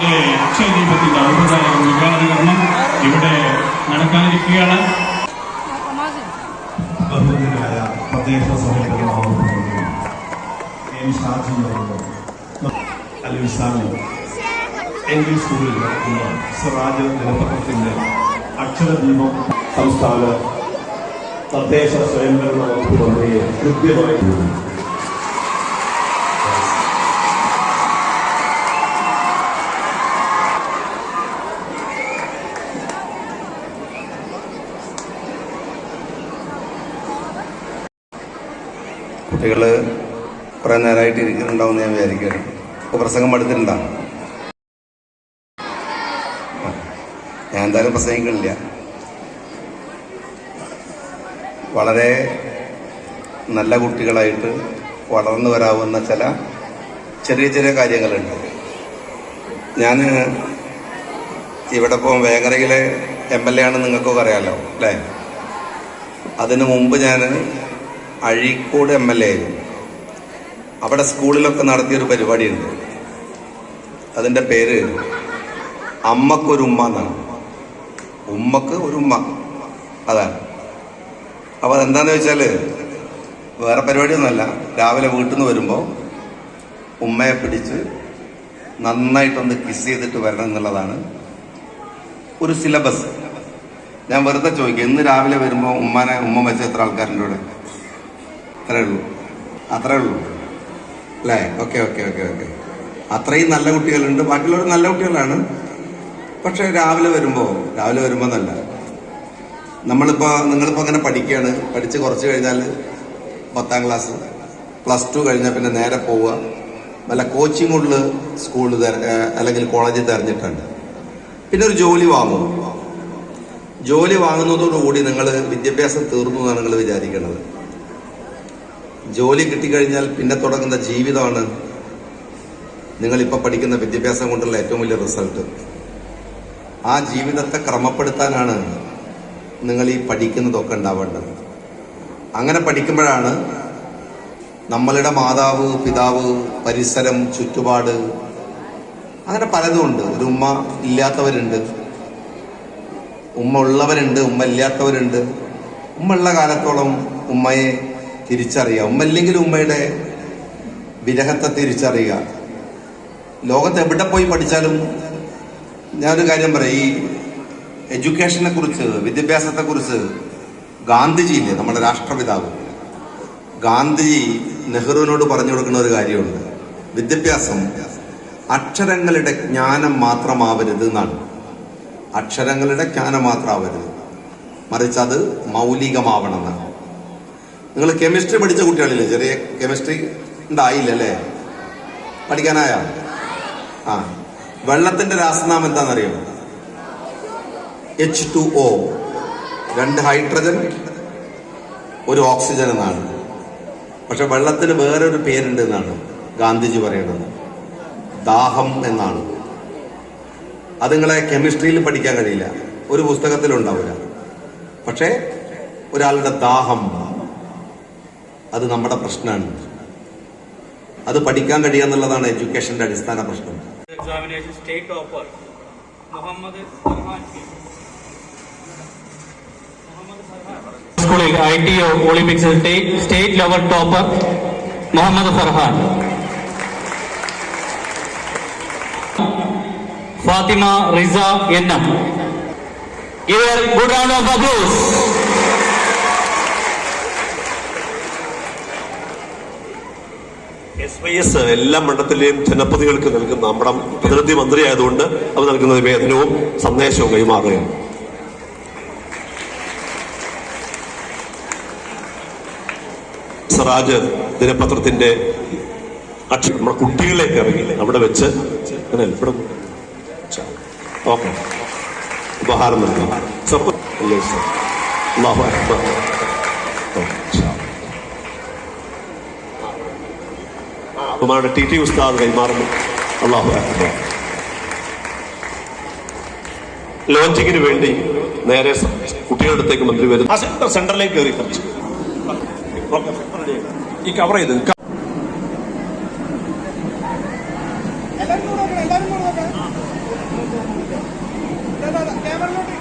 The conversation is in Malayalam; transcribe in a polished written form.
ലക്ഷദ്വീപത്തിന്റെ ഔപചാരിക ഉദ്ഘാടനം ഇവിടെ നടക്കാനിരിക്കുകയാണ്. ബഹുമാന്യനായ തദ്ദേശ സ്വയംഭരണ ഇംഗ്ലീഷ് സ്കൂളിൽ നടക്കുന്ന സ്വരാജ് ദിനപത്രത്തിന്റെ അക്ഷരദീപം സംസ്ഥാന തദ്ദേശ സ്വയംഭരണ വകുപ്പ് മന്ത്രിയെ കൃത്യമായി കുട്ടികൾ കുറേ നേരമായിട്ട് ഇരിക്കുന്നുണ്ടാവും ഞാൻ വിചാരിക്കുകയാണ്. ഇപ്പോൾ പ്രസംഗം പഠിത്തിട്ടുണ്ടാവും. ഞാൻ എന്തായാലും പ്രസംഗിക്കണില്ല. വളരെ നല്ല കുട്ടികളായിട്ട് വളർന്നു വരാവുന്ന ചില ചെറിയ ചെറിയ കാര്യങ്ങളുണ്ട്. ഞാൻ ഇവിടെ ഇപ്പോൾ വേങ്ങരയിലെ MLA ആണെന്ന് നിങ്ങൾക്കൊക്കെ അറിയാമല്ലോ അല്ലേ? അതിനു മുമ്പ് ഞാൻ അഴീക്കോട് MLA ആയിരുന്നു. അവിടെ സ്കൂളിലൊക്കെ നടത്തിയൊരു പരിപാടിയുണ്ട്. അതിൻ്റെ പേര് അമ്മക്കൊരുമ്മ എന്നാണ്. ഉമ്മക്ക് ഒരു ഉമ്മ, അതാണ്. അപ്പോൾ അതെന്താണെന്ന് വെച്ചാൽ വേറെ പരിപാടിയൊന്നുമല്ല. രാവിലെ വീട്ടിൽ നിന്ന് വരുമ്പോൾ ഉമ്മയെ പിടിച്ച് നന്നായിട്ടൊന്ന് കിസ് ചെയ്തിട്ട് വരണം എന്നുള്ളതാണ് ഒരു സിലബസ്. ഞാൻ വെറുതെ ചോദിക്കും, ഇന്ന് രാവിലെ വരുമ്പോൾ ഉമ്മ വെച്ച എത്ര ആൾക്കാരുണ്ട് ഇവിടെ? അത്രേ ഉള്ളൂ അല്ലേ? ഓക്കെ. അത്രയും നല്ല കുട്ടികളുണ്ട്. ബാക്കിയുള്ളവർ നല്ല കുട്ടികളാണ്. പക്ഷെ രാവിലെ വരുമ്പോൾ നല്ല നിങ്ങളിപ്പോൾ അങ്ങനെ പഠിക്കുകയാണ്. പഠിച്ച് കുറച്ച് കഴിഞ്ഞാൽ 10ാം ക്ലാസ് +2 കഴിഞ്ഞാൽ പിന്നെ നേരെ പോവുക വല്ല കോച്ചിങ്ങുള്ള സ്കൂൾ അല്ലെങ്കിൽ കോളേജിൽ തിരഞ്ഞിട്ടുണ്ട്. പിന്നെ ഒരു ജോലി വാങ്ങും. ജോലി വാങ്ങുന്നതോടുകൂടി നിങ്ങൾ വിദ്യാഭ്യാസം തീർന്നു എന്നാണ് നിങ്ങൾ വിചാരിക്കുന്നത്. ജോലി കിട്ടിക്കഴിഞ്ഞാൽ പിന്നെ തുടങ്ങുന്ന ജീവിതമാണ് നിങ്ങളിപ്പോൾ പഠിക്കുന്ന വിദ്യാഭ്യാസം കൊണ്ടുള്ള ഏറ്റവും വലിയ റിസൾട്ട്. ആ ജീവിതത്തെ ക്രമപ്പെടുത്താനാണ് നിങ്ങൾ ഈ പഠിക്കുന്നതൊക്കെ ഉണ്ടാവേണ്ടത്. അങ്ങനെ പഠിക്കുമ്പോഴാണ് നമ്മളുടെ മാതാവ്, പിതാവ്, പരിസരം, ചുറ്റുപാട്, അങ്ങനെ പലതും ഉണ്ട്. ഒരു ഉമ്മ ഇല്ലാത്തവരുണ്ട്, ഉമ്മ ഉള്ളവരുണ്ട്, ഉമ്മ ഇല്ലാത്തവരുണ്ട്. ഉമ്മ ഉള്ള കാലത്തോളം ഉമ്മയെ തിരിച്ചറിയുക, ഉമ്മ ഇല്ലെങ്കിൽ ഉമ്മയുടെ വിരഹത്തെ തിരിച്ചറിയുക. ലോകത്ത് എവിടെ പോയി പഠിച്ചാലും ഞാനൊരു കാര്യം പറയാം, ഈ എഡ്യൂക്കേഷനെ കുറിച്ച്, വിദ്യാഭ്യാസത്തെക്കുറിച്ച് ഗാന്ധിജിയില്ലേ, നമ്മുടെ രാഷ്ട്രപിതാവ് ഗാന്ധിജി നെഹ്റുവിനോട് പറഞ്ഞു കൊടുക്കുന്ന ഒരു കാര്യമുണ്ട്. വിദ്യാഭ്യാസം അക്ഷരങ്ങളുടെ ജ്ഞാനം മാത്രമാവരുത് എന്നാണ്. അക്ഷരങ്ങളുടെ ജ്ഞാനം മാത്രമാവരുത്, മറിച്ച് അത് മൗലികമാവണം എന്നാണ്. നിങ്ങൾ കെമിസ്ട്രി പഠിച്ച കുട്ടികളില്ലേ? ചെറിയ കെമിസ്ട്രി ഉണ്ടായില്ലല്ലേ? പഠിക്കാനായ വെള്ളത്തിന്റെ രാസനാമം എന്താണെന്നറിയോ? H2O, 2 ഹൈഡ്രജൻ 1 ഓക്സിജൻ എന്നാണ്. പക്ഷെ വെള്ളത്തിന് വേറൊരു പേരുണ്ട് എന്നാണ് ഗാന്ധിജി പറയുന്നത്. ദാഹം എന്നാണ്. അത് നിങ്ങളെ കെമിസ്ട്രിയിൽ പഠിക്കാൻ കഴിയില്ല, ഒരു പുസ്തകത്തിലുണ്ടാവില്ല. പക്ഷേ ഒരാളുടെ ദാഹം, അത് നമ്മുടെ പ്രശ്നമാണ്. അത് പഠിക്കാൻ കഴിയുക എന്നുള്ളതാണ് എഡ്യൂക്കേഷന്റെ അടിസ്ഥാന പ്രശ്നം. Examination state topper Muhammad Farhan. സ്കൂളിൽ ITO Olympics state level topper Muhammad Farhan. Fathima Riza NM. Give a good round of applause. SYS എല്ലാ മണ്ഡലത്തിലെയും ജനപ്രതികൾക്ക് നൽകുന്ന നമ്മുടെ പ്രതിനിധി മന്ത്രി ആയതുകൊണ്ട് അവർ നൽകുന്ന നിവേദനവും സന്ദേശവും കൈമാറുകയാണ്. സ്വരാജ് ദിനപത്രത്തിന്റെ നമ്മുടെ കുട്ടികളിലേക്ക് ഇറങ്ങി അവിടെ വെച്ച് ഇവിടെ ഓക്കെ ഉപഹാരം നൽകി. അല്ലാഹു അക്ബർ. ബഹുമാനപ്പെട്ട TT ഉസ്താദ് കൈമാറുന്നു. അല്ലാഹു അക്ബർ. ലോഞ്ചിങ്ങിന് വേണ്ടി നേരെ കുട്ടികളുടെ അടുത്തേക്ക് മന്ത്രി വരും. ആ സെന്ററിലേക്ക് കയറി കുറച്ച് ഈ കവർ ചെയ്ത് പേപ്പറിലോട്ട്